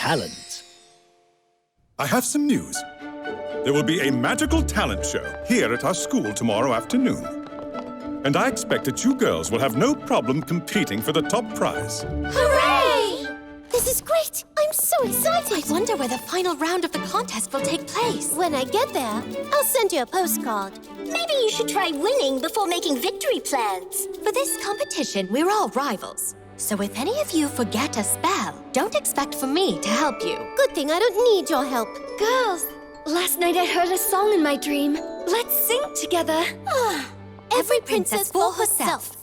talent. I have some news. There will be a magical talent show here at our school tomorrow afternoon. And I expect that you girls will have no problem competing for the top prize. Hooray! This is great! I'm so excited! I wonder where the final round of the contest will take place. When I get there, I'll send you a postcard. Maybe you should try winning before making victory plans. For this competition, we're all rivals. So if any of you forget a spell, don't expect for me to help you. Good thing I don't need your help. Girls, last night I heard a song in my dream. Let's sing together. Every princess for herself.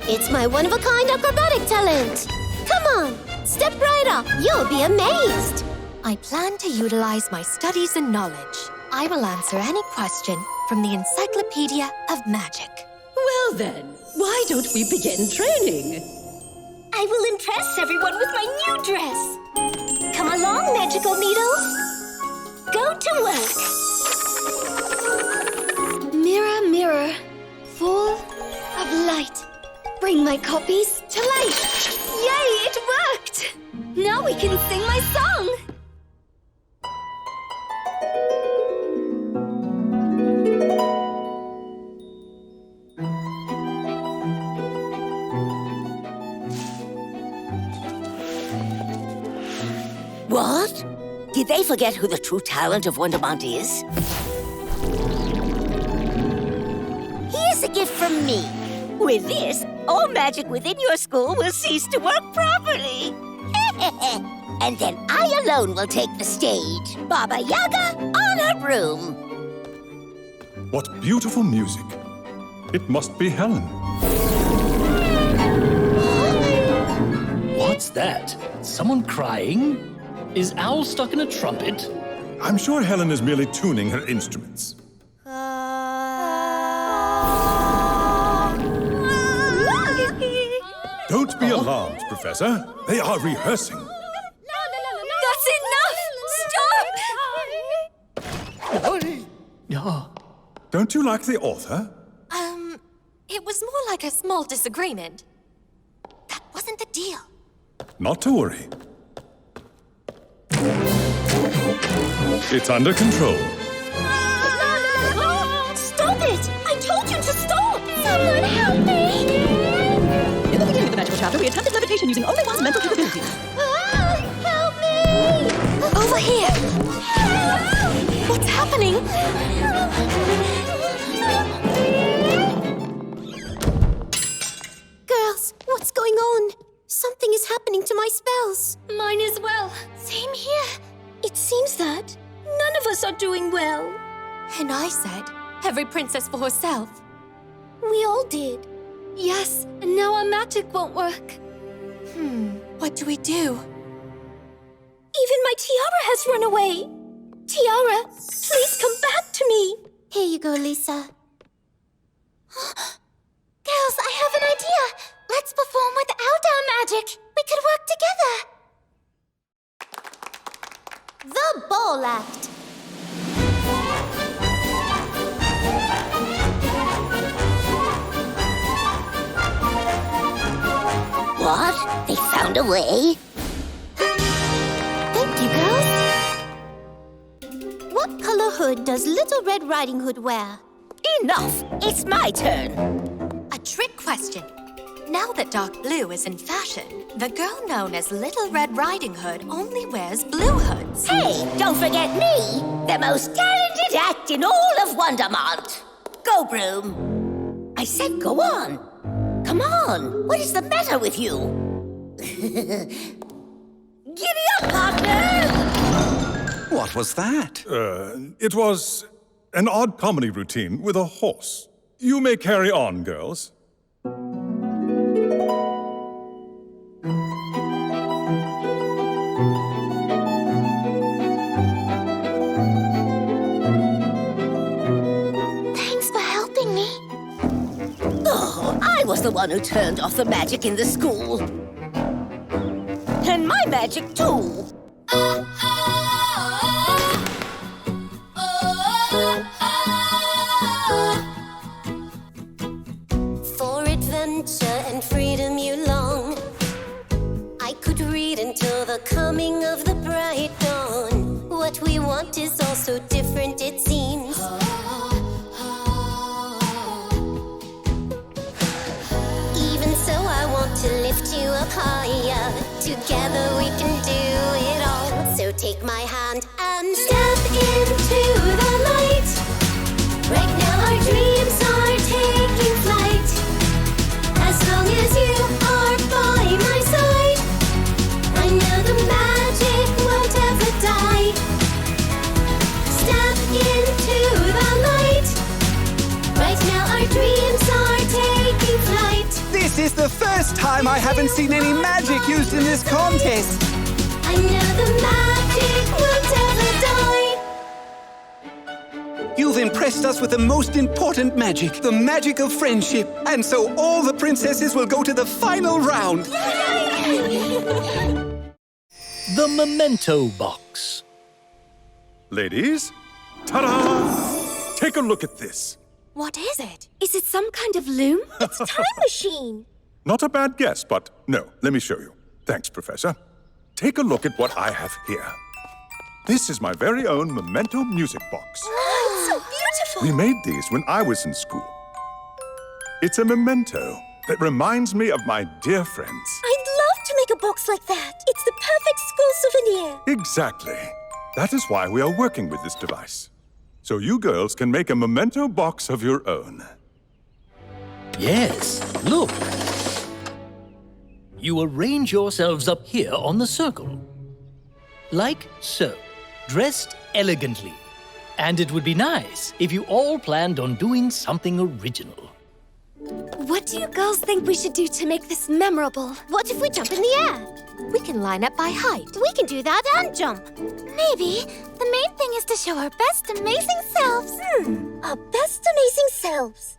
It's my one-of-a-kind acrobatic talent. Come on, step right up. You'll be amazed. I plan to utilize my studies and knowledge. I will answer any question from the Encyclopedia of Magic. Well then, why don't we begin training? I will impress everyone with my new dress. Come along, magical needles. Go to work. Mirror, mirror, full of light. Bring my copies to life. Yay, it worked! Now we can sing my song. What? Did they forget who the true talent of Wondermont is? Here's a gift from me. With this, all magic within your school will cease to work properly. And then I alone will take the stage. Baba Yaga on her broom. What beautiful music. It must be Helen. What's that? Someone crying? Is Owl stuck in a trumpet? I'm sure Helen is merely tuning her instruments. Don't be alarmed, Professor. They are rehearsing. That's enough! Stop! Don't you like the author? It was more like a small disagreement. That wasn't the deal. Not to worry. It's under control. Stop it! I told you to stop! Someone help me! In the beginning of the magical chapter, we attempted levitation using only one's mental capabilities. Help me! Over here! What's happening? Girls, what's going on? Something is happening to my spells. Mine as well. Same here. It seems that none of us are doing well. And I said, every princess for herself. We all did. Yes, and now our magic won't work. What do we do? Even my tiara has run away. Tiara, please come back to me. Here you go, Lisa. Girls, I have an idea. Let's perform without our magic. We could work together. The Ball Act. What? They found a way? Thank you, girls. What color hood does Little Red Riding Hood wear? Enough! It's my turn. A trick question. Now that dark blue is in fashion, the girl known as Little Red Riding Hood only wears blue hoods. Hey, don't forget me, the most talented act in all of Wondermont. Go, Broom. I said go on. Come on, what is the matter with you? Giddy up, partner! What was that? It was an odd comedy routine with a horse. You may carry on, girls. Thanks for helping me. Oh, I was the one who turned off the magic in the school. And my magic, too. For adventure and freedom you long. Together we can do it all. So take my hand and step into the light. Right now our dreams are taking flight. As long as you are by my side, I know the magic won't ever die. Step into the light. Right now our dreams are taking flight. This is the first time I haven't seen any magic used in this contest. I know the magic won't ever die. You've impressed us with the most important magic, the magic of friendship. And so all the princesses will go to the final round. The Memento Box. Ladies, ta-da! Take a look at this. What is it? Is it some kind of loom? It's a time machine. Not a bad guess, but no, let me show you. Thanks, Professor. Take a look at what I have here. This is my very own Memento music box. Oh, it's so beautiful. We made these when I was in school. It's a memento that reminds me of my dear friends. I'd love to make a box like that. It's the perfect school souvenir. Exactly. That is why we are working with this device. So you girls can make a memento box of your own. Yes, look. You arrange yourselves up here on the circle. Like so, dressed elegantly. And it would be nice if you all planned on doing something original. What do you girls think we should do to make this memorable? What if we jump in the air? We can line up by height. We can do that and jump. Maybe. The main thing is to show our best amazing selves. Our best amazing selves.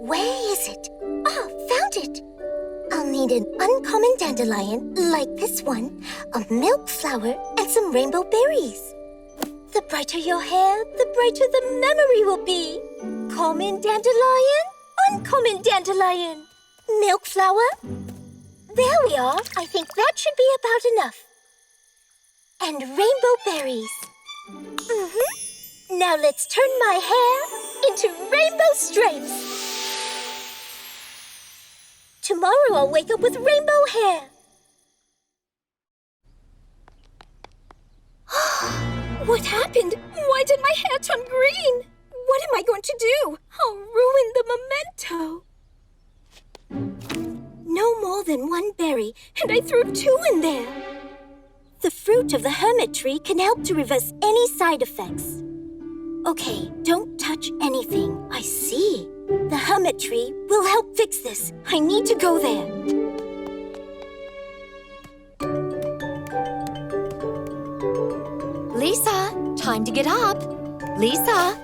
Where is it? Oh, found it. I'll need an uncommon dandelion, like this one, a milk flower, and some rainbow berries. The brighter your hair, the brighter the memory will be. Common dandelion, uncommon dandelion. Milk flower. There we are. I think that should be about enough. And rainbow berries. Now let's turn my hair into rainbow stripes. Tomorrow I'll wake up with rainbow hair. What happened? Why did my hair turn green? What am I going to do? I'll ruin the memento. No more than one berry, and I threw 2 in there. The fruit of the hermit tree can help to reverse any side effects. Okay, don't touch anything. I see. The hermit tree will help fix this. I need to go there. Lisa, time to get up. Lisa.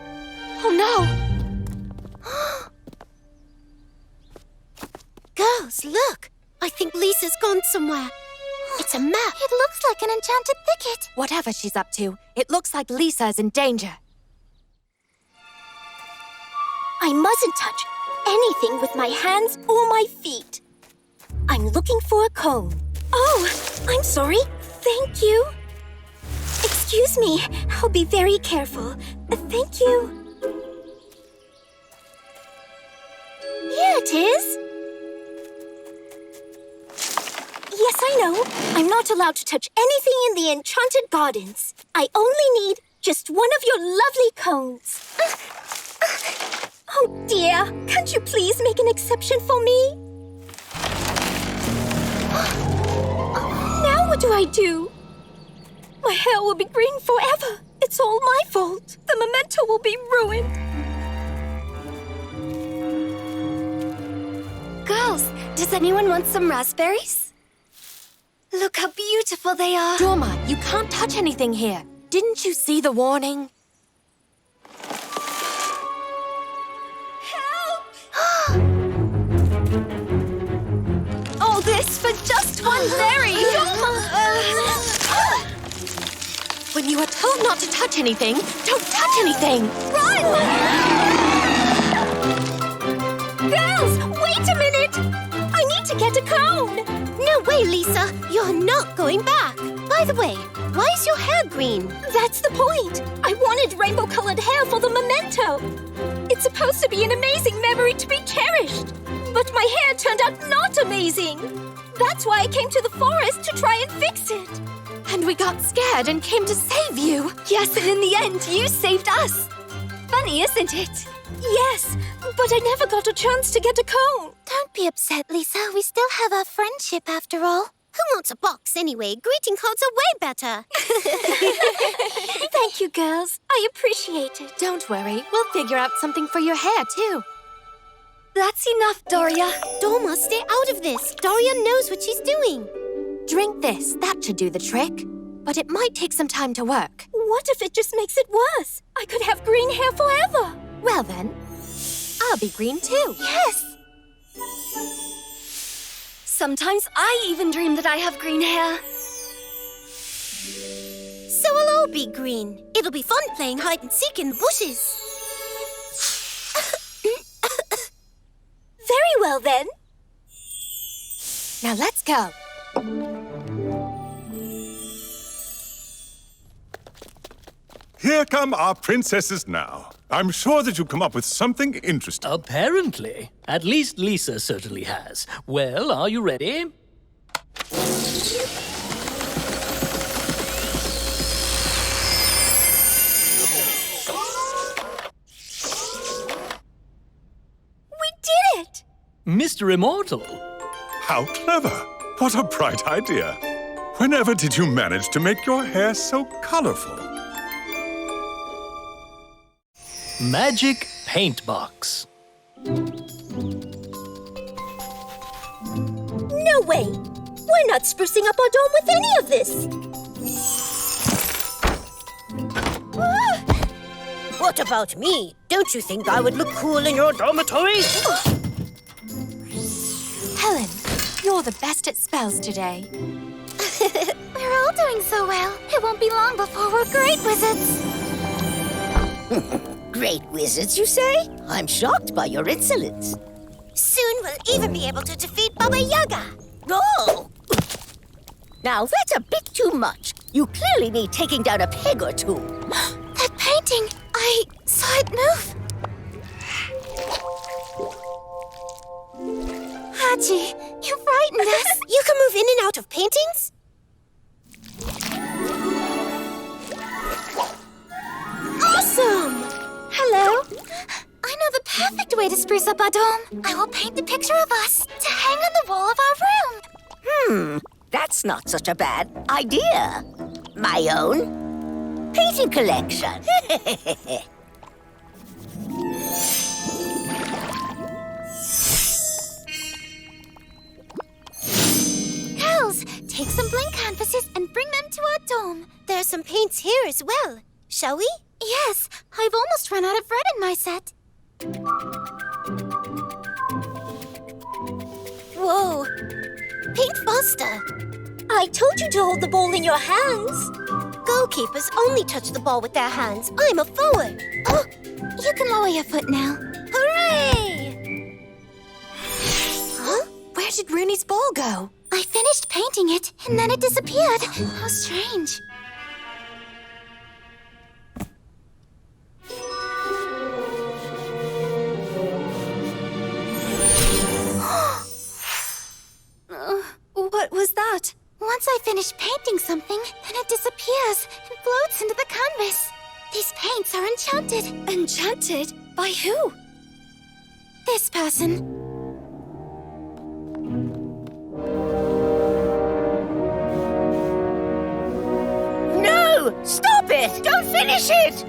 Oh, no. Girls, look. I think Lisa's gone somewhere. It's a map. It looks like an enchanted thicket. Whatever she's up to, it looks like Lisa's in danger. I mustn't touch anything with my hands or my feet. I'm looking for a cone. Oh, I'm sorry. Thank you. Excuse me. I'll be very careful. Thank you. Here it is. Yes, I know. I'm not allowed to touch anything in the enchanted gardens. I only need just one of your lovely cones. Oh, dear. Can't you please make an exception for me? Now what do I do? My hair will be green forever. It's all my fault. The memento will be ruined. Girls, does anyone want some raspberries? Look how beautiful they are. Dorma, you can't touch anything here. Didn't you see the warning? All this for just one berry. When you are told not to touch anything, don't touch anything. Run! Girls, wait a minute. I need to get a cone. No way, Lisa. You're not going back. By the way, why is your hair green? That's the point. I wanted rainbow-colored hair for the memento. It's supposed to be an amazing memory to be cherished. But my hair turned out not amazing. That's why I came to the forest to try and fix it. And we got scared and came to save you. Yes, and in the end, you saved us. Funny, isn't it? Yes, but I never got a chance to get a cone. Don't be upset, Lisa. We still have our friendship after all. Who wants a box anyway? Greeting cards are way better. Thank you, girls. I appreciate it. Don't worry, we'll figure out something for your hair, too. That's enough, Doria. Dorma, stay out of this. Doria knows what she's doing. Drink this. That should do the trick. But it might take some time to work. What if it just makes it worse? I could have green hair forever. Well then, I'll be green too. Yes. Sometimes I even dream that I have green hair. So we'll all be green. It'll be fun playing hide and seek in the bushes. Very well then. Now let's go. Here come our princesses now. I'm sure that you've come up with something interesting. Apparently. At least Lisa certainly has. Well, are you ready? We did it! Mr. Immortal. How clever! What a bright idea. Whenever did you manage to make your hair so colorful? Magic Paintbox. No way! We're not sprucing up our dome with any of this! What about me? Don't you think I would look cool in your dormitory? Helen, you're the best at spells today. We're all doing so well. It won't be long before we're great wizards. Great wizards, you say? I'm shocked by your insolence. Soon we'll even be able to defeat Baba Yaga. Oh! Now, that's a bit too much. You clearly need taking down a peg or two. That painting, I saw it move. Hachi, you frightened us. You can move in and out of paintings? Awesome! Hello. I know the perfect way to spruce up our dome. I will paint a picture of us to hang on the wall of our room. That's not such a bad idea. My own painting collection. Girls, take some blank canvases and bring them to our dome. There are some paints here as well. Shall we? Yes, I've almost run out of red in my set. Whoa. Paint faster. I told you to hold the ball in your hands. Goalkeepers only touch the ball with their hands. I'm a forward. Oh, you can lower your foot now. Hooray! Huh? Where did Rooney's ball go? I finished painting it, and then it disappeared. How strange. What was that? Once I finish painting something, then it disappears and floats into the canvas. These paints are enchanted. Enchanted? By who? This person. No! Stop it! Don't finish it!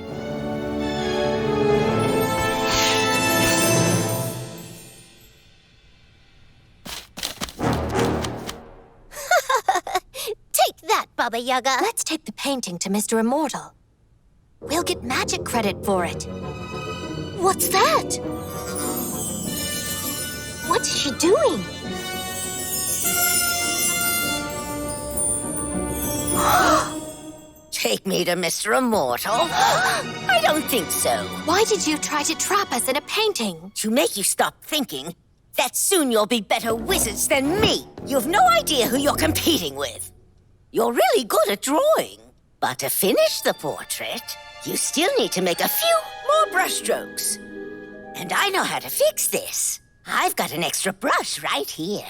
Take that, Baba Yaga. Let's take the painting to Mr. Immortal. We'll get magic credit for it. What's that? What is she doing? Take me to Mr. Immortal? I don't think so. Why did you try to trap us in a painting? To make you stop thinking that soon you'll be better wizards than me. You've no idea who you're competing with. You're really good at drawing. But to finish the portrait, you still need to make a few more brushstrokes. And I know how to fix this. I've got an extra brush right here.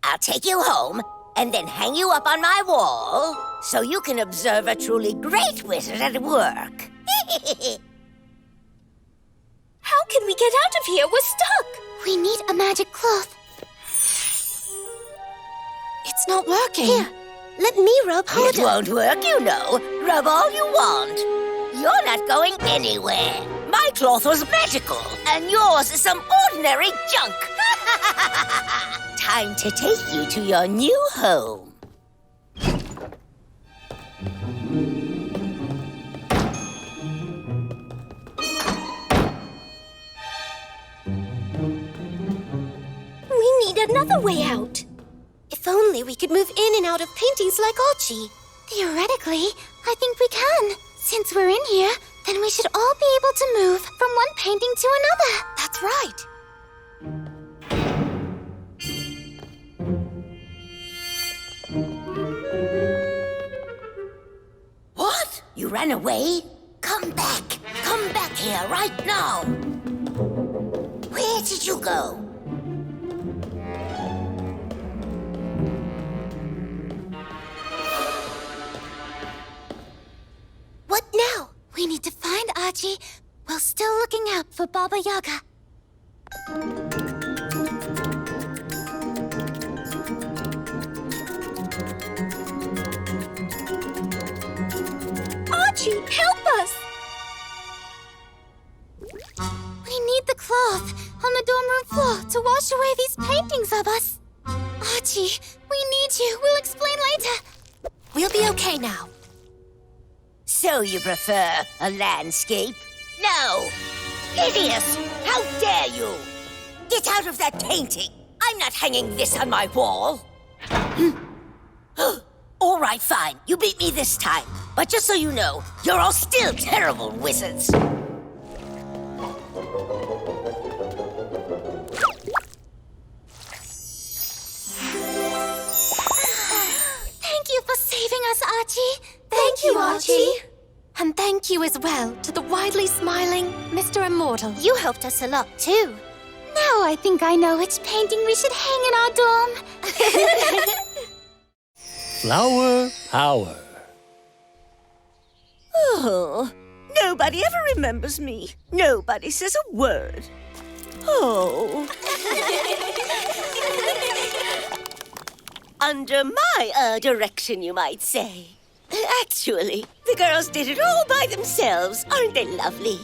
I'll take you home and then hang you up on my wall so you can observe a truly great wizard at work. How can we get out of here? We're stuck. We need a magic cloth. It's not working. Here, let me rub harder. It won't work, you know. Rub all you want. You're not going anywhere. My cloth was magical, and yours is some ordinary junk. Time to take you to your new home. We need another way out. If only we could move in and out of paintings like Archie. Theoretically, I think we can. Since we're in here, then we should all be able to move from one painting to another. That's right. What? You ran away? Come back. Come back here right now. Where did you go? What now? We need to find Archie while still looking out for Baba Yaga. Archie, help us! We need the cloth on the dorm room floor to wash away these paintings of us. Archie, we need you. We'll explain later. We'll be okay now. So you prefer a landscape? No! Hideous! How dare you! Get out of that painting! I'm not hanging this on my wall! All right, fine. You beat me this time. But just so you know, you're all still terrible wizards. Thank you for saving us, Archie. Thank you, Archie. And thank you as well to the widely smiling Mr. Immortal. You helped us a lot, too. Now I think I know which painting we should hang in our dorm. Flower power. Oh, nobody ever remembers me. Nobody says a word. Oh. Under my direction, you might say. Actually, the girls did it all by themselves. Aren't they lovely?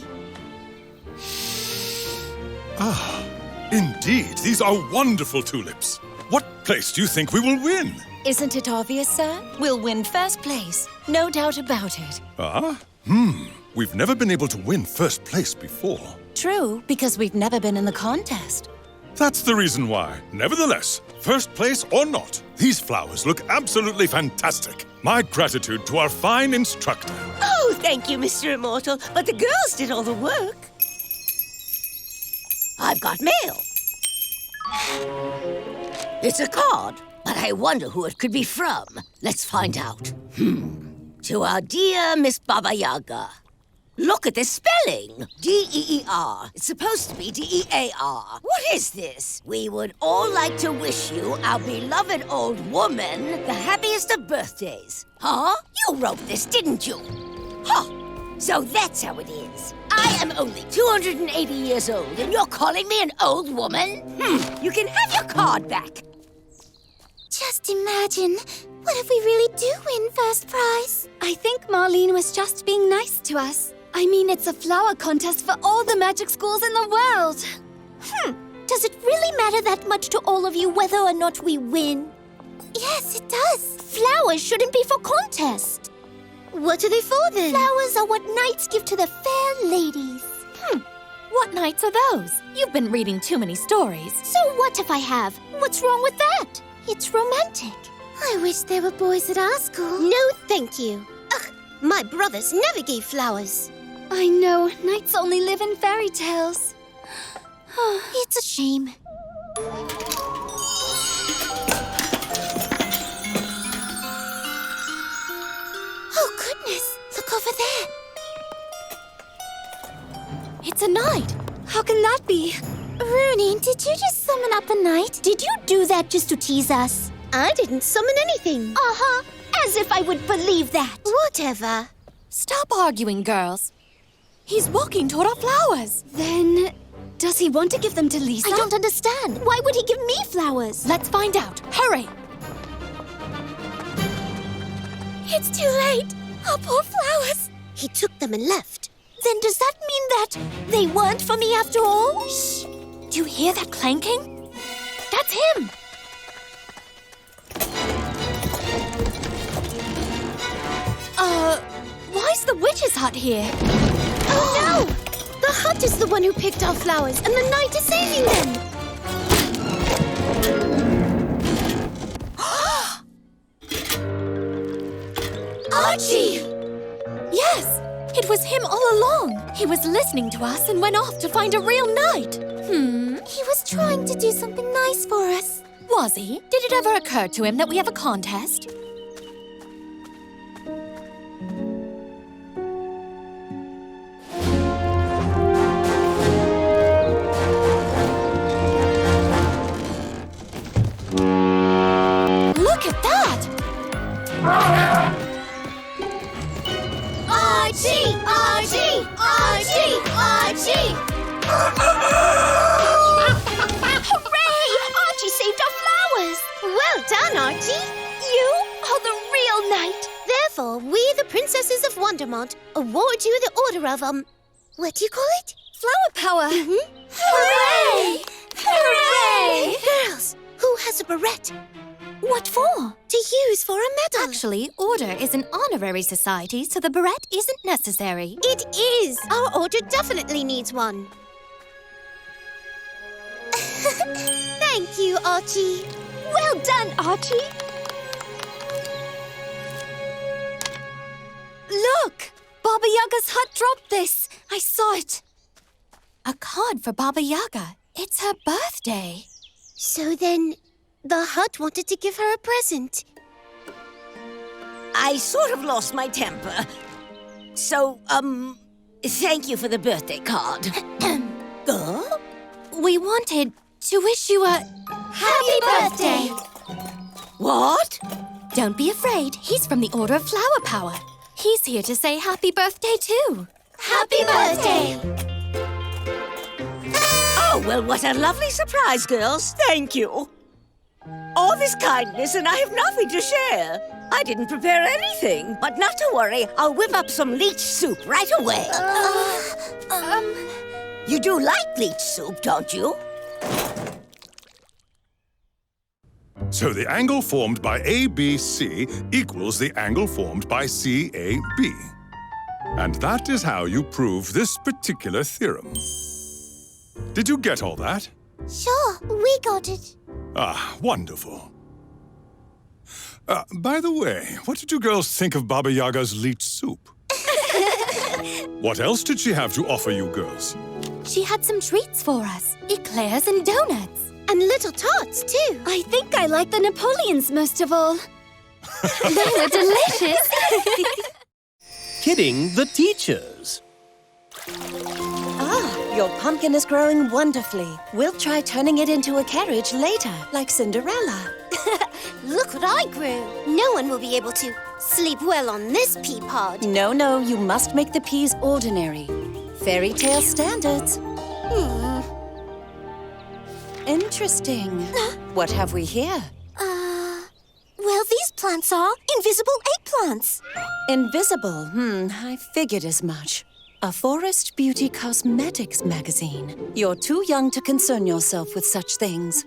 Ah, indeed, these are wonderful tulips. What place do you think we will win? Isn't it obvious, sir? We'll win first place. No doubt about it. Ah? We've never been able to win first place before. True, because we've never been in the contest. That's the reason why. Nevertheless, first place or not, these flowers look absolutely fantastic. My gratitude to our fine instructor. Oh, thank you, Mr. Immortal. But the girls did all the work. I've got mail. It's a card, but I wonder who it could be from. Let's find out. To our dear Miss Baba Yaga. Look at the spelling. D-E-E-R. It's supposed to be D-E-A-R. What is this? We would all like to wish you, our beloved old woman, the happiest of birthdays. Huh? You wrote this, didn't you? Huh. So that's how it is. I am only 280 years old, and you're calling me an old woman? You can have your card back. Just imagine, what if we really do win first prize? I think Marlene was just being nice to us. I mean, it's a flower contest for all the magic schools in the world. Does it really matter that much to all of you whether or not we win? Yes, it does. Flowers shouldn't be for contests. What are they for then? Flowers are what knights give to the fair ladies. What nights are those? You've been reading too many stories. So what if I have? What's wrong with that? It's romantic. I wish there were boys at our school. No, thank you. Ugh, my brothers never gave flowers. I know, knights only live in fairy tales. It's a shame. Oh, goodness! Look over there! It's a knight. How can that be? Rooney, did you just summon up a knight? Did you do that just to tease us? I didn't summon anything. Uh-huh. As if I would believe that. Whatever. Stop arguing, girls. He's walking toward our flowers. Then, does he want to give them to Lisa? I don't understand. Why would he give me flowers? Let's find out. Hurry! It's too late. Our poor flowers. He took them and left. Then does that mean that they weren't for me after all? Shh! Do you hear that clanking? That's him! Why's the witch's hut here? Oh no! The hut is the one who picked our flowers, and the knight is saving them. Archie! Yes! It was him all along. He was listening to us and went off to find a real knight. He was trying to do something nice for us. Was he? Did it ever occur to him that we have a contest? Look at that! Archie! Archie! Archie! Archie! Hooray! Archie saved our flowers! Well done, Archie. You are the real knight. Therefore, we, the Princesses of Wondermont, award you the Order of, what do you call it? Flower power. Hooray! Hooray! Girls, who has a beret What for? to use for a medal? Actually, Order is an honorary society, so the beret isn't necessary. It is. Our order definitely needs one. Thank you, Archie. Well done, Archie. Look! Baba Yaga's hut dropped this. I saw it. A card for Baba Yaga. It's her birthday. So then, the hut wanted to give her a present. I sort of lost my temper. So, thank you for the birthday card. We wanted to wish you a Happy birthday! What? Don't be afraid. He's from the Order of Flower Power. He's here to say happy birthday, too. Happy birthday! Oh, well, what a lovely surprise, girls. Thank you. All this kindness, and I have nothing to share. I didn't prepare anything. But not to worry, I'll whip up some leech soup right away. You do like leech soup, don't you? So the angle formed by ABC equals the angle formed by CAB. And that is how you prove this particular theorem. Did you get all that? Sure, we got it. Ah, wonderful. By the way, what did you girls think of Baba Yaga's leech soup? What else did she have to offer you girls? She had some treats for us. Eclairs and donuts. And little tarts, too. I think I like the Napoleons most of all. They were delicious. Kidding the teachers. Your pumpkin is growing wonderfully. We'll try turning it into a carriage later, like Cinderella. Look what I grew. No one will be able to sleep well on this pea pod. No, you must make the peas ordinary. Fairy tale standards. Interesting. What have we here? Well, these plants are invisible eggplants. Invisible. I figured as much. A Forest Beauty Cosmetics magazine. You're too young to concern yourself with such things.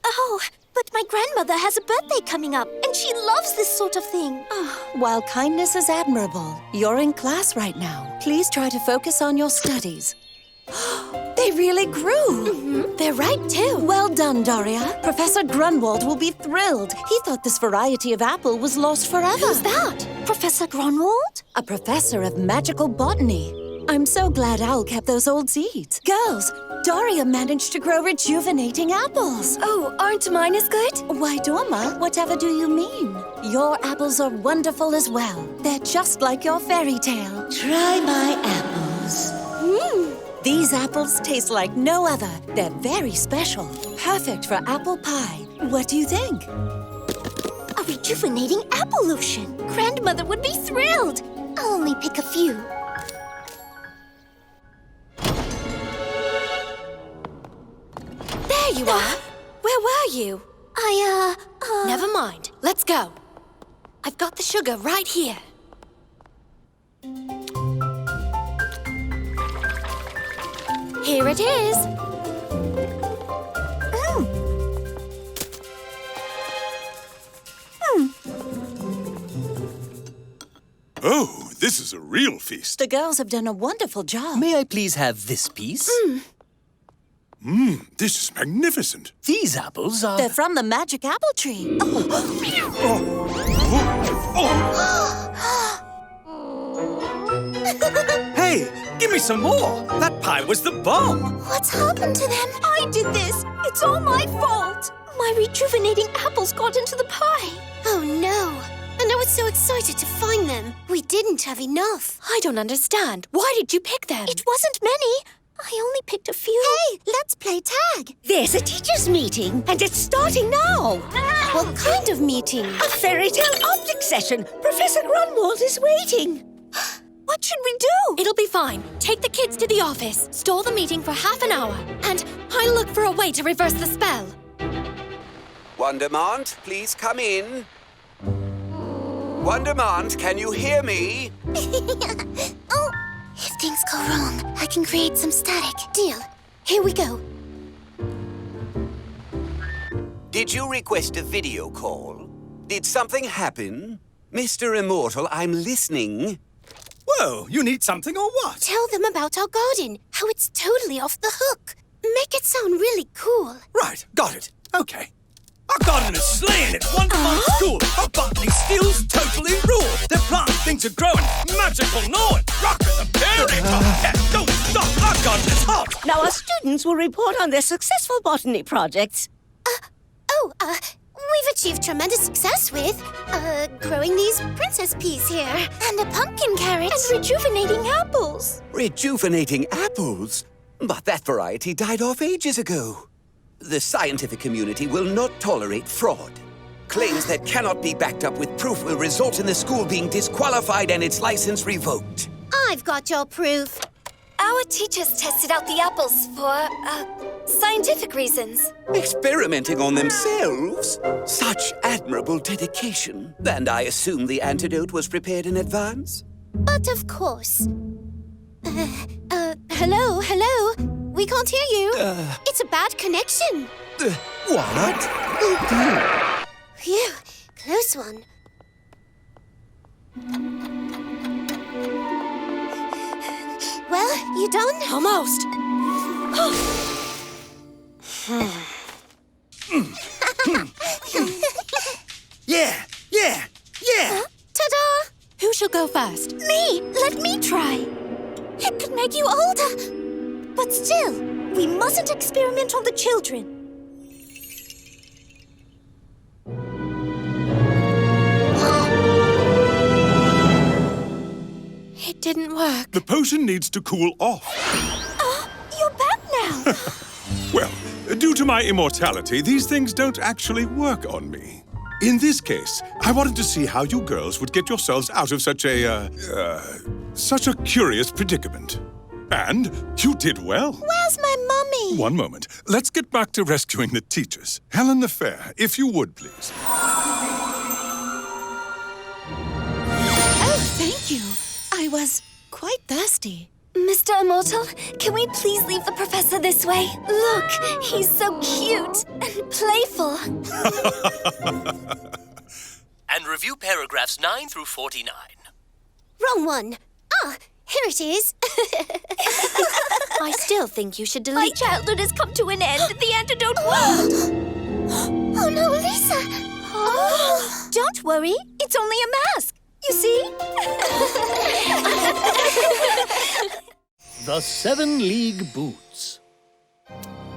Oh, but my grandmother has a birthday coming up, and she loves this sort of thing. While kindness is admirable, you're in class right now. Please try to focus on your studies. They really grew. They're ripe, too. Well done, Daria. Professor Grunwald will be thrilled. He thought this variety of apple was lost forever. Who's that? Professor Grunwald? A professor of magical botany. I'm so glad Al kept those old seeds. Girls, Doria managed to grow rejuvenating apples. Oh, aren't mine as good? Why, Dorma, whatever do you mean? Your apples are wonderful as well. They're just like your fairy tale. Try my apples. These apples taste like no other. They're very special. Perfect for apple pie. What do you think? A rejuvenating apple lotion. Grandmother would be thrilled. I'll only pick a few. There you are. Where were you? Never Never mind. Let's go. I've got the sugar right here. Here it is. Oh, this is a real feast. The girls have done a wonderful job. May I please have this piece? This is magnificent. These apples are... They're from the magic apple tree. Hey, give me some more. That pie was the bomb. What's happened to them? I did this. It's all my fault. My rejuvenating apples got into the pie. Oh, no. And I was so excited to find them. We didn't have enough. I don't understand. Why did you pick them? It wasn't many. I only picked a few. Hey, let's play tag. There's a teacher's meeting, and it's starting now. What kind of meeting? A fairy tale optic session. Professor Grunwald is waiting. What should we do? It'll be fine. Take the kids to the office. Stall the meeting for half an hour. And I'll look for a way to reverse the spell. Wondermont, please come in. Wondermont, can you hear me? Oh, if things go wrong, I can create some static. Deal. Here we go. Did you request a video call? Did something happen? Mr. Immortal, I'm listening. Whoa, you need something or what? Tell them about our garden. How it's totally off the hook. Make it sound really cool. Right, got it. Okay. Our garden is slaying at Wondermont School. Our botany skills totally rule. Their plant things are growing, magical knowing, rocking the very top. Yeah, don't stop. Our garden is hot. Now our students will report on their successful botany projects. We've achieved tremendous success with, growing these princess peas here. And a pumpkin carrot. And rejuvenating apples. Rejuvenating apples? But that variety died off ages ago. The scientific community will not tolerate fraud. Claims that cannot be backed up with proof will result in the school being disqualified and its license revoked. I've got your proof. Our teachers tested out the apples for, scientific reasons. Experimenting on themselves? Such admirable dedication. And I assume the antidote was prepared in advance? But of course. Hello? We can't hear you. It's a bad connection. What? Phew, close one. Well, you done? Almost. Yeah. Ta-da! Who shall go first? Me! Let me try. It could make you older. But still, we mustn't experiment on the children. It didn't work. The potion needs to cool off. You're back now. Well, due to my immortality, these things don't actually work on me. In this case, I wanted to see how you girls would get yourselves out of such a curious predicament. And you did well. Where's my mummy? One moment. Let's get back to rescuing the teachers. Helen the Fair, if you would, please. Oh, thank you. I was quite thirsty. Mr. Immortal, can we please leave the professor this way? Look, he's so cute and playful. And review paragraphs 9 through 49. Wrong one. Here it is. I still think you should delete... My childhood has come to an end. The antidote worked. Oh no, Lisa! Don't worry. It's only a mask. You see? The 7 League Boots.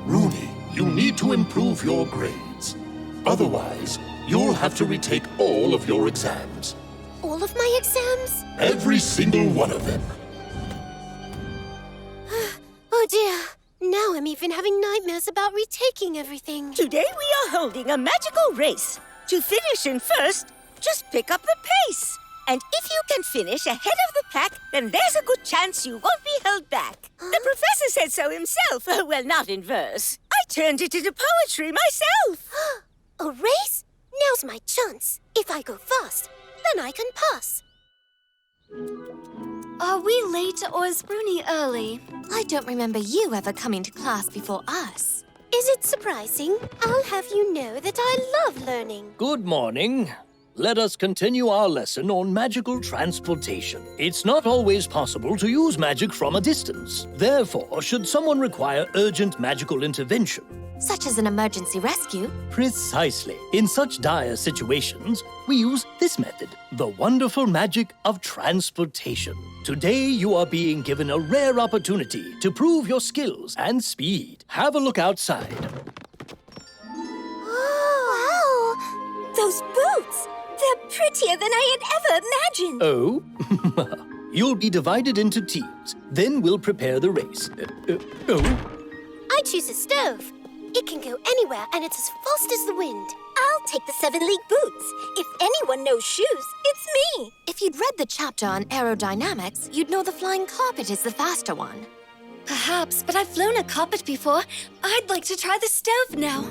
Rooney, you need to improve your grades. Otherwise, you'll have to retake all of your exams. All of my exams? Every single one of them. Oh dear. Now I'm even having nightmares about retaking everything. Today we are holding a magical race. To finish in first, just pick up the pace. And if you can finish ahead of the pack, then there's a good chance you won't be held back. The professor said so himself. Well, not in verse. I turned it into poetry myself. A race? Now's my chance. If I go fast, then I can pass. Are we late or is Bruni early? I don't remember you ever coming to class before us. Is it surprising? I'll have you know that I love learning. Good morning. Let us continue our lesson on magical transportation. It's not always possible to use magic from a distance. Therefore, should someone require urgent magical intervention, Such as an emergency rescue. precisely, in such dire situations, we use this method, the wonderful magic of transportation. Today, you are being given a rare opportunity to prove your skills and speed. Have a look outside. Oh, wow! Those boots! They're prettier than I had ever imagined. Oh? You'll be divided into teams. Then we'll prepare the race. I choose a stove. It can go anywhere and it's as fast as the wind. I'll take the 7 League boots. If anyone knows shoes, it's me. If you'd read the chapter on aerodynamics, you'd know the flying carpet is the faster one. Perhaps, but I've flown a carpet before. I'd like to try the stove now.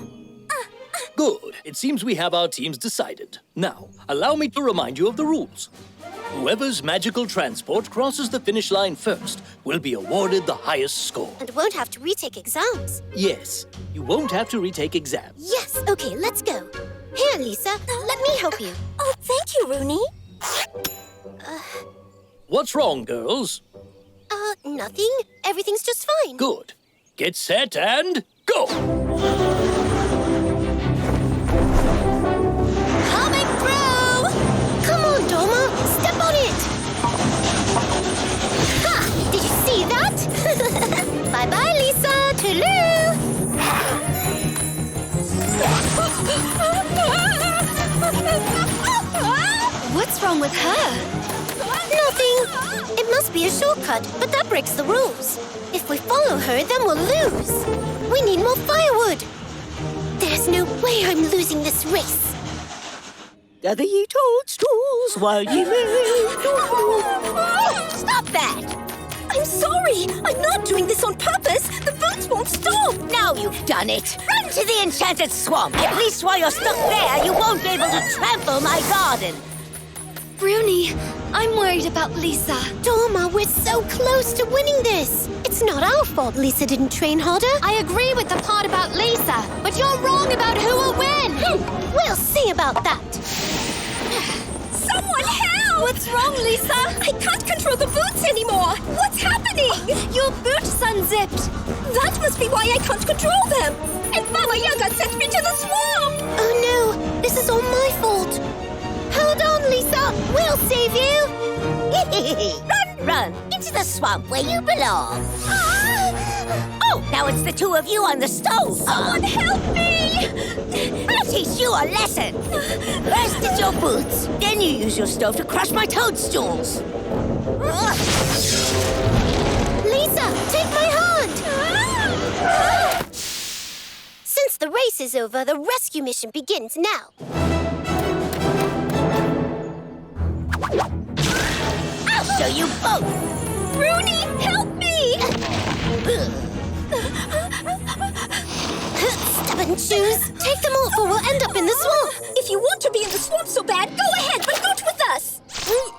Good. It seems we have our teams decided. Now, allow me to remind you of the rules. Whoever's magical transport crosses the finish line first will be awarded the highest score. And won't have to retake exams. Yes, you won't have to retake exams. Yes, okay, let's go. Here, Lisa, let me help you. Oh, thank you, Rooney. What's wrong, girls? Nothing. Everything's just fine. Good. Get set and go! Coming through! Come on, Doma, step on it! Ha! Did you see that? Bye-bye, Lisa. Toodaloo! What's wrong with her? Nothing. It must be a shortcut, but that breaks the rules. If we follow her, then we'll lose. We need more firewood. There's no way I'm losing this race. Gather ye toadstools while ye may. Stop that! I'm sorry. I'm not doing this on purpose. The boots won't stop. Now you've done it. Run to the enchanted swamp. At least while you're stuck there, you won't be able to trample my garden. Bruni, I'm worried about Lisa. Doma, we're so close to winning this. It's not our fault Lisa didn't train harder. I agree with the part about Lisa, but you're wrong about who will win. We'll see about that. Someone help! What's wrong, Lisa? I can't control the boots anymore. What's happening? Your boots unzipped. That must be why I can't control them. And Baba Yaga sent me to the swamp. Oh no, this is all my fault. Hold on, Lisa. We'll save you. Run into the swamp where you belong. Oh, now it's the two of you on the stove. Someone help me! I'll teach you a lesson. First it's your boots, then you use your stove to crush my toadstools. Lisa, take my hand! Since the race is over, the rescue mission begins now. I'll show you both. Rooney, help me! Stubborn shoes. Take them off or we'll end up in the swamp. If you want to be in the swamp so bad, go ahead, but not with us. Oh,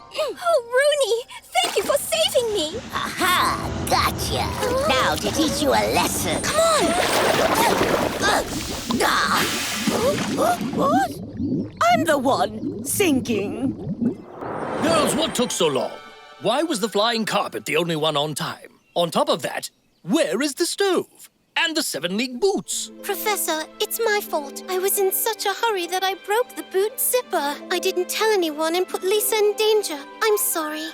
Rooney, thank you for saving me. Aha, gotcha. Now to teach you a lesson. Come on. What? I'm the one sinking. Girls, what took so long? Why was the flying carpet the only one on time? On top of that, where is the stove? And the 7 League boots? Professor, it's my fault. I was in such a hurry that I broke the boot zipper. I didn't tell anyone and put Lisa in danger. I'm sorry.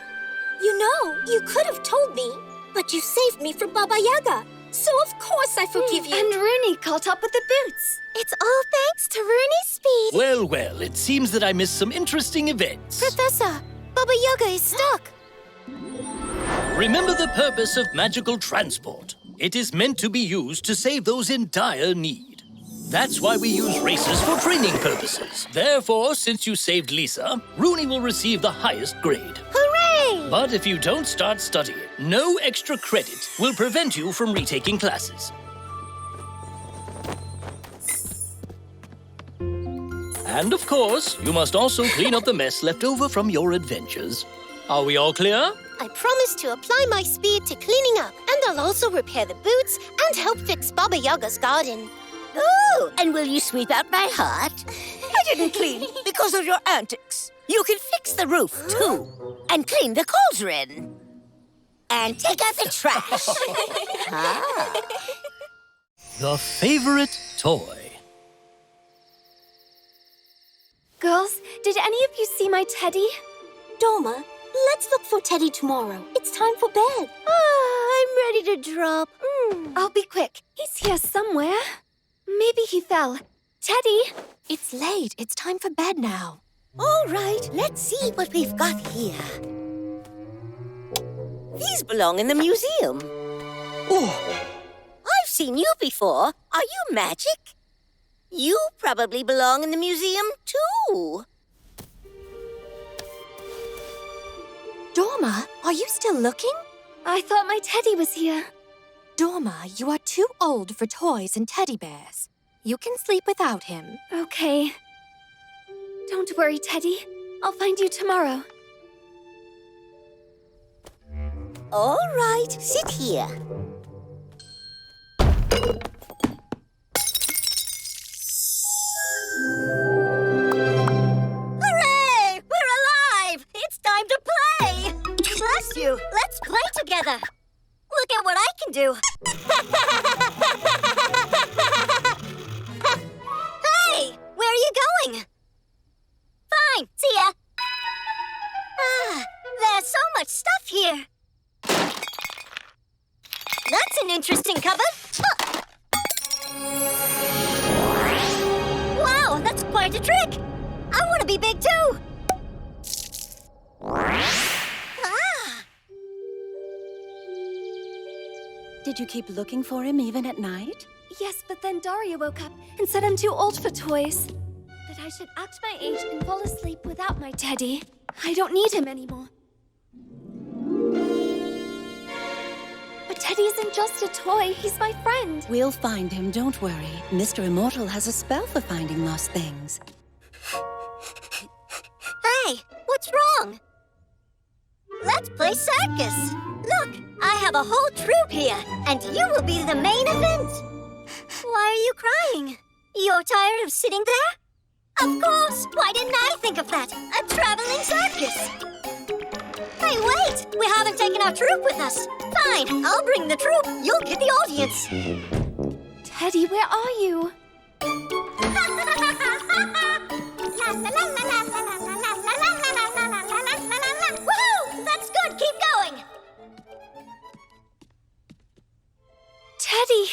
You know, you could have told me. But you saved me from Baba Yaga, so of course I forgive you. And Rooney caught up with the boots. It's all thanks to Rooney's speed. Well, well, it seems that I missed some interesting events. Professor, Baba Yaga is stuck. Remember the purpose of magical transport. It is meant to be used to save those in dire need. That's why we use races for training purposes. Therefore, since you saved Lisa, Rooney will receive the highest grade. Hooray! But if you don't start studying, no extra credit will prevent you from retaking classes. And of course, you must also clean up the mess left over from your adventures. Are we all clear? I promise to apply my speed to cleaning up, and I'll also repair the boots and help fix Baba Yaga's garden. Oh, and will you sweep out my heart? I didn't clean because of your antics. You can fix the roof, too, and clean the cauldron. And take out the trash. The favorite toy. Girls, did any of you see my teddy? Doma, let's look for Teddy tomorrow. It's time for bed. I'm ready to drop. I'll be quick. He's here somewhere. Maybe he fell. Teddy! It's late. It's time for bed now. All right, let's see what we've got here. These belong in the museum. Oh, I've seen you before. Are you magic? You probably belong in the museum, too. Dorma, are you still looking? I thought my teddy was here. Dorma, you are too old for toys and teddy bears. You can sleep without him. Okay. Don't worry, Teddy. I'll find you tomorrow. All right, sit here. Hooray! We're alive! It's time to play! Bless you! Let's play together! Look at what I can do! Hey! Where are you going? Fine, see ya! There's so much stuff here! That's an interesting cupboard! Huh. Wow, that's quite a trick! I want to be big too! Did you keep looking for him even at night? Yes, but then Daria woke up and said I'm too old for toys. That I should act my age and fall asleep without my teddy. I don't need him anymore. But Teddy isn't just a toy, he's my friend. We'll find him, don't worry. Mr. Immortal has a spell for finding lost things. Hey, what's wrong? Let's play circus. Look, I have a whole troupe here, and you will be the main event. Why are you crying? You're tired of sitting there? Of course! Why didn't I think of that? A traveling circus! Hey, wait! We haven't taken our troupe with us. Fine, I'll bring the troupe. You'll get the audience. Teddy, where are you? Woohoo! That's good. Keep going. Teddy!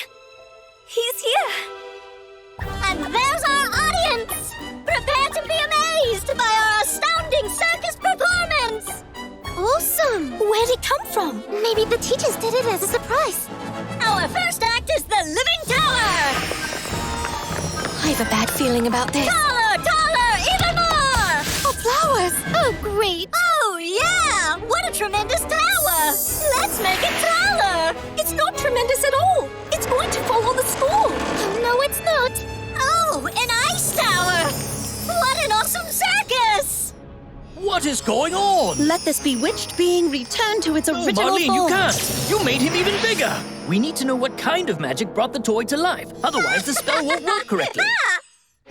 He's here! And there's our audience! Prepare to be amazed by our astounding circus performance! Awesome! Where'd it come from? Maybe the teachers did it as a surprise. Our first act is the Living Tower! I have a bad feeling about this. Taller, taller, even more! Oh, flowers! Oh, great! Oh, yeah! What a tremendous tower! Let's make it taller! It's not tremendous at all. It's going to fall on the school. Oh, no, it's not. Oh, an ice tower! What an awesome circus! What is going on? Let this bewitched being return to its original Marlene, form. you can't! You made him even bigger! We need to know what kind of magic brought the toy to life. Otherwise, the spell won't work correctly.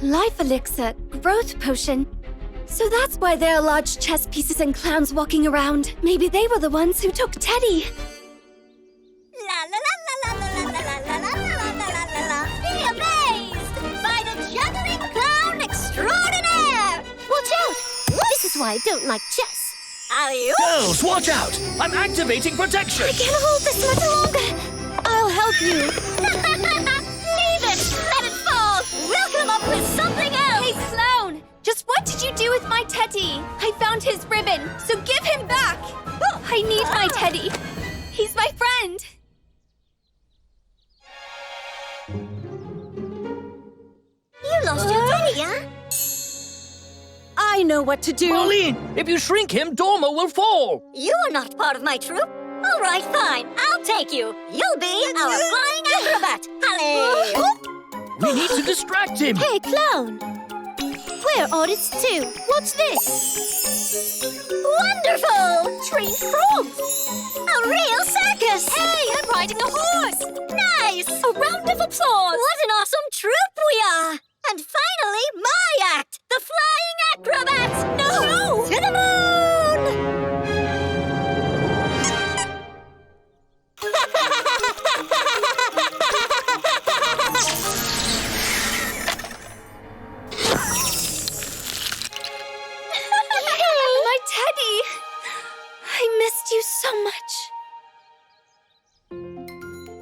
Life elixir, growth potion. So that's why there are large chess pieces and clowns walking around. Maybe they were the ones who took Teddy. La la la la la la la la la la la la la la. Be amazed by the juggling clown extraordinaire! Watch out! This is why I don't like chess. Alley-oop! Girls, watch out! I'm activating protection! I can't hold this much longer. I'll help you. Leave it! Let it fall! We'll come up with something else! Hey, Clown! Just what did you do with my teddy? I found his ribbon, so give him back! I need my teddy. He's my friend. You lost your teddy, huh? I know what to do. Marlene, if you shrink him, Dormo will fall! You are not part of my troupe. All right, fine. I'll take you. You'll be our flying acrobat. Halley! We need to distract him! Hey, Clown! We're artists too. What's this? Wonderful! Trained frogs! A real circus! Hey, I'm riding a horse! Nice! A round of applause! What an awesome troupe we are! And finally, my act! The flying acrobats! No! To the My teddy! I missed you so much.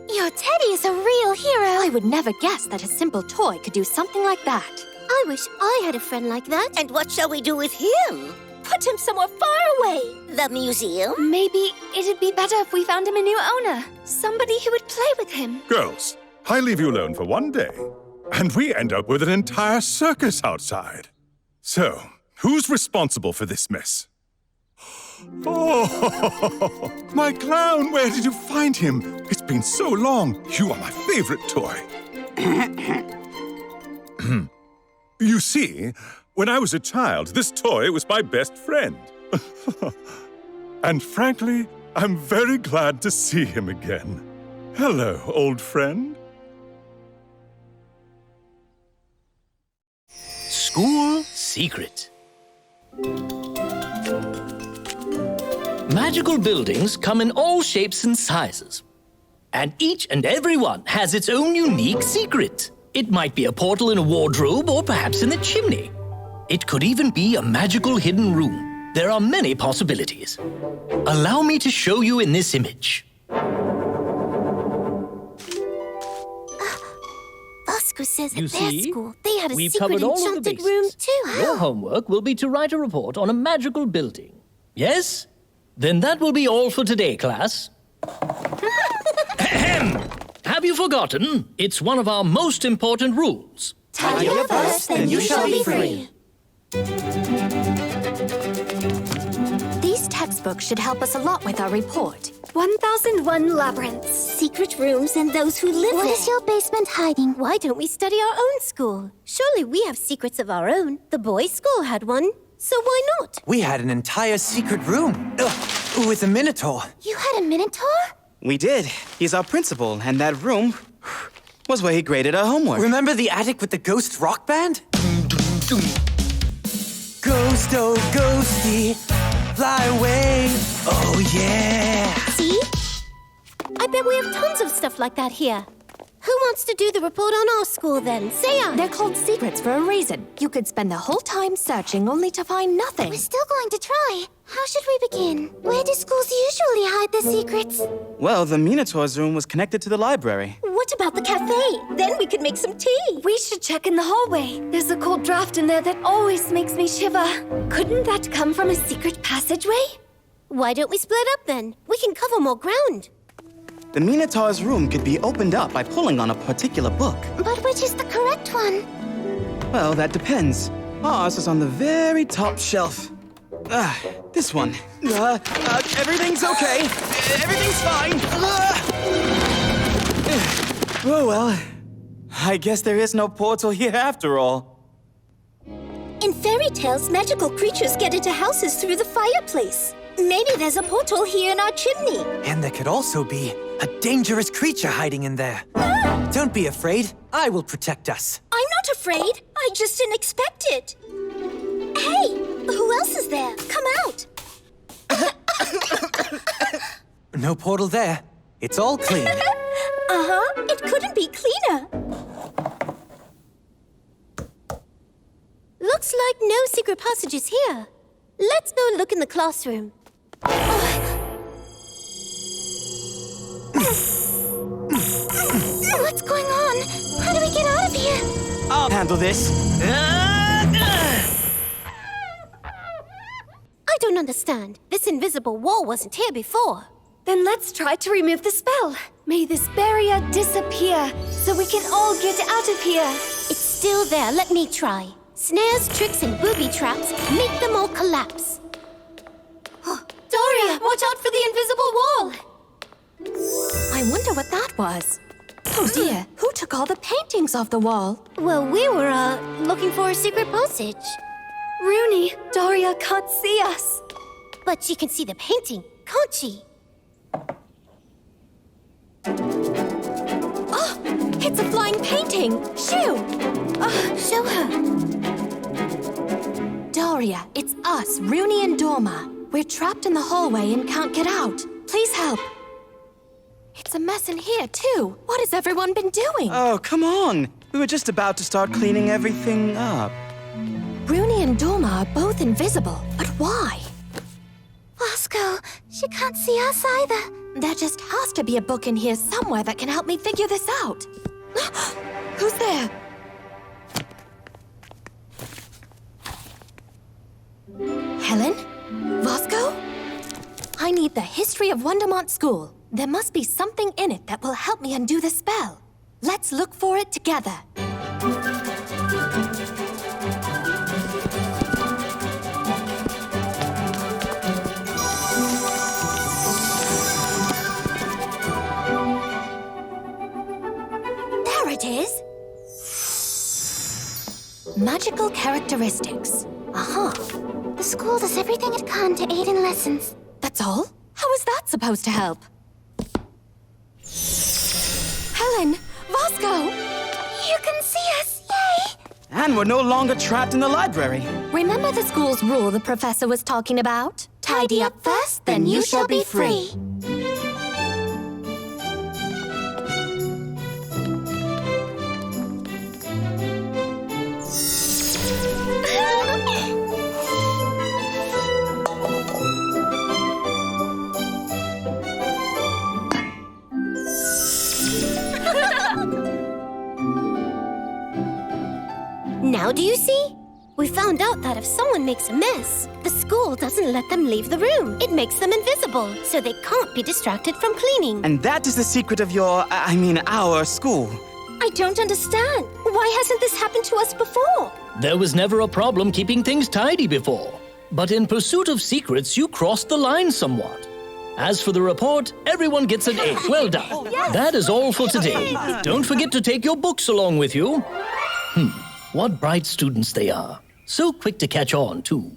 Your teddy is a real hero. I would never guess that a simple toy could do something like that. I wish I had a friend like that. And what shall we do with him? Put him somewhere far away. The museum? Maybe it'd be better if we found him a new owner. Somebody who would play with him. Girls, I leave you alone for one day, and we end up with an entire circus outside. So, who's responsible for this mess? Oh, my clown, where did you find him? It's been so long. You are my favorite toy. You see, when I was a child, this toy was my best friend. And frankly, I'm very glad to see him again. Hello, old friend. School secret. Magical buildings come in all shapes and sizes. And each and every one has its own unique secret. It might be a portal in a wardrobe or perhaps in the chimney. It could even be a magical hidden room. There are many possibilities. Allow me to show you in this image. Bosco says You at their see, school they had a we've secret covered all of the enchanted bases. room too. Your homework will be to write a report on a magical building. Yes? Then that will be all for today, class. Ahem. Have you forgotten? It's one of our most important rules. Tidy your purse, then you shall be free. These textbooks should help us a lot with our report. 1001 labyrinths. Secret rooms and those who live What there. is your basement hiding? Why don't we study our own school? Surely we have secrets of our own. The boys' school had one, so why not? We had an entire secret room. With a minotaur. You had a minotaur? We did. He's our principal, and that room was where he graded our homework. Remember the attic with the ghost rock band? Ghost, oh ghosty, fly away. Oh yeah. See? I bet we have tons of stuff like that here. Who wants to do the report on our school then? Say I. They're called secrets for a reason. You could spend the whole time searching only to find nothing. We're still going to try. How should we begin? Where do schools usually hide their secrets? Well, the Minotaur's room was connected to the library. What about the cafe? Then we could make some tea. We should check in the hallway. There's a cold draft in there that always makes me shiver. Couldn't that come from a secret passageway? Why don't we split up then? We can cover more ground. The Minotaur's room could be opened up by pulling on a particular book. But which is the correct one? Well, that depends. Ours is on the very top shelf. This one. Everything's okay. Everything's fine. Oh, well. I guess there is no portal here after all. In fairy tales, magical creatures get into houses through the fireplace. Maybe there's a portal here in our chimney. And there could also be a dangerous creature hiding in there. Don't be afraid. I will protect us. I'm not afraid. I just didn't expect it. Hey, who else is there? Come out. No portal there. It's all clean. It couldn't be cleaner. Looks like no secret passages here. Let's go look in the classroom. What's going on? How do we get out of here? I'll handle this. I don't understand. This invisible wall wasn't here before. Then let's try to remove the spell. May this barrier disappear so we can all get out of here. It's still there. Let me try. Snares, tricks, and booby traps make them all collapse. Doria, watch out for the invisible wall! I wonder what that was. Oh dear, who took all the paintings off the wall? Well, we were, looking for a secret passage. Rooney, Doria can't see us. But she can see the painting, can't she? Oh, it's a flying painting! Shoo! Show her. Doria, it's us, Rooney and Dorma. We're trapped in the hallway and can't get out. Please help. It's a mess in here, too. What has everyone been doing? Oh, come on. We were just about to start cleaning everything up. Rooney and Dorma are both invisible, but why? Vasco, she can't see us either. There just has to be a book in here somewhere that can help me figure this out. Who's there? Helen? Vasco? I need the history of Wondermont School. There must be something in it that will help me undo the spell. Let's look for it together. There it is. Magical characteristics. Aha. The school does everything it can to aid in lessons. That's all? How is that supposed to help? Helen! Vasco! You can see us! Yay! And we're no longer trapped in the library. Remember the school's rule the professor was talking about? Tidy up first, then you shall be free. Now do you see? We found out that if someone makes a mess, the school doesn't let them leave the room. It makes them invisible, so they can't be distracted from cleaning. And that is the secret of our school. I don't understand. Why hasn't this happened to us before? There was never a problem keeping things tidy before. But in pursuit of secrets, you crossed the line somewhat. As for the report, everyone gets an A. Well done. That is all for today. Don't forget to take your books along with you. What bright students they are. So quick to catch on, too.